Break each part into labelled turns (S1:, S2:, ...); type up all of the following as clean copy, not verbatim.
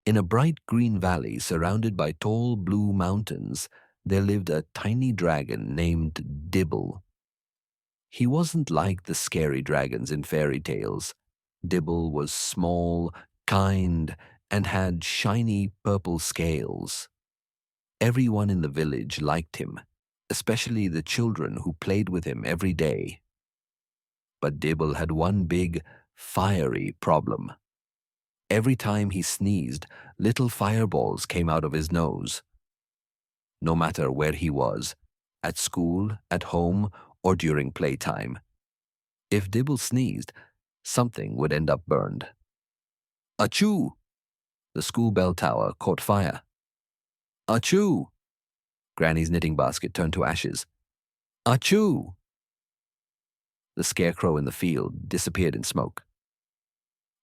S1: In a bright green valley surrounded by tall blue mountains, there lived a tiny dragon named Dibble. He wasn't like the scary dragons in fairy tales. Dibble was small, kind, and had shiny purple scales. Everyone in the village liked him, especially the children who played with him every day. But Dibble had one big, fiery problem. Every time he sneezed, little fireballs came out of his nose. No matter where he was, at school, at home, or during playtime. If Dibble sneezed, something would end up burned. ACHOOO! The school bell tower caught fire. ACHOOO! Granny's knitting basket turned to ashes. ACHOOO! The scarecrow in the field disappeared in smoke.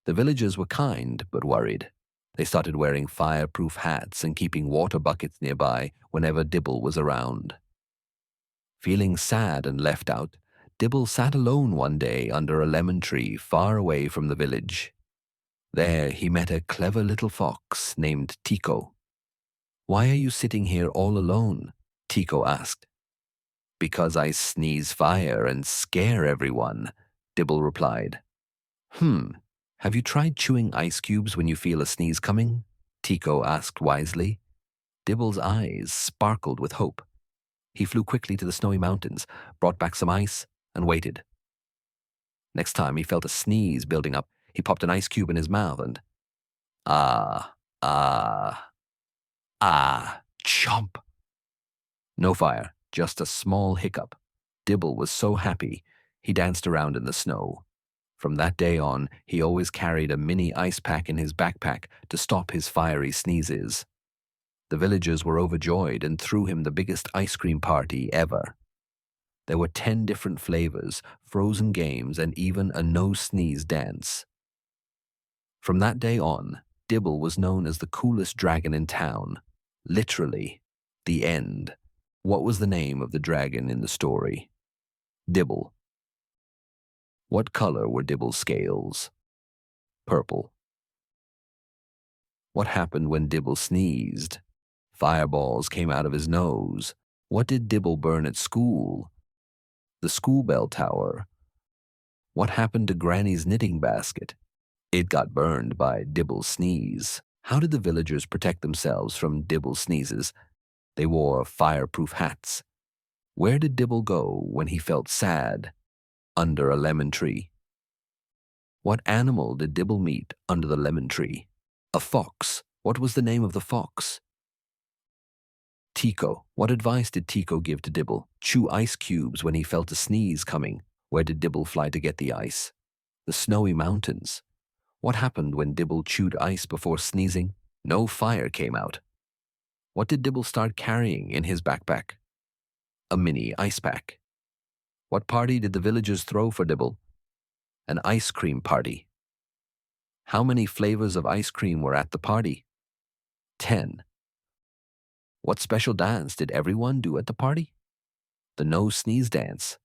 S1: The villagers were kind but worried. They started wearing fireproof hats and keeping water buckets nearby whenever Dibble was around. Feeling sad and left out, Dibble sat alone one day under a lemon tree far away from the village. There he met a clever little fox named Tico. "Why are you sitting here all alone?" Tico asked. "Because I sneeze fire and scare everyone," Dibble replied. Have you tried chewing ice cubes when you feel a sneeze coming?" Tico asked wisely. Dibble's eyes sparkled with hope. He flew quickly to the snowy mountains, brought back some ice, and waited. Next time he felt a sneeze building up, he popped an ice cube in his mouth and ah, chomp. No fire, just a small hiccup. Dibble was so happy, he danced around in the snow. From that day on, he always carried a mini ice pack in his backpack to stop his fiery sneezes. The villagers were overjoyed and threw him the biggest ice cream party ever. There were 10 different flavors, frozen games, and even a no-sneeze dance. From that day on, Dibble was known as the coolest dragon in town. Literally, the end. What was the name of the dragon in the story? Dibble. What color were Dibble's scales? Purple. What happened when Dibble sneezed? Fireballs came out of his nose. What did Dibble burn at school? The school bell tower. What happened to Granny's knitting basket? It got burned by Dibble's sneeze. How did the villagers protect themselves from Dibble's sneezes? They wore fireproof hats. Where did Dibble go when he felt sad? Under a lemon tree. What animal did Dibble meet under the lemon tree? A fox. What was the name of the fox? Tico. What advice did Tico give to Dibble? Chew ice cubes when he felt a sneeze coming. Where did Dibble fly to get the ice? The snowy mountains. What happened when Dibble chewed ice before sneezing? No fire came out. What did Dibble start carrying in his backpack? A mini ice pack. What party did the villagers throw for Dibble? An ice cream party. How many flavors of ice cream were at the party? 10. What special dance did everyone do at the party? The no-sneeze dance.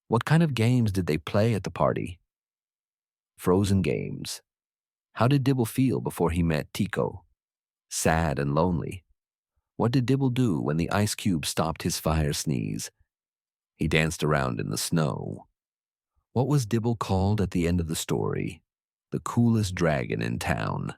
S1: What kind of games did they play at the party? Frozen games. How did Dibble feel before he met Tico? Sad and lonely. What did Dibble do when the ice cube stopped his fire sneeze? He danced around in the snow. What was Dibble called at the end of the story? The coolest dragon in town.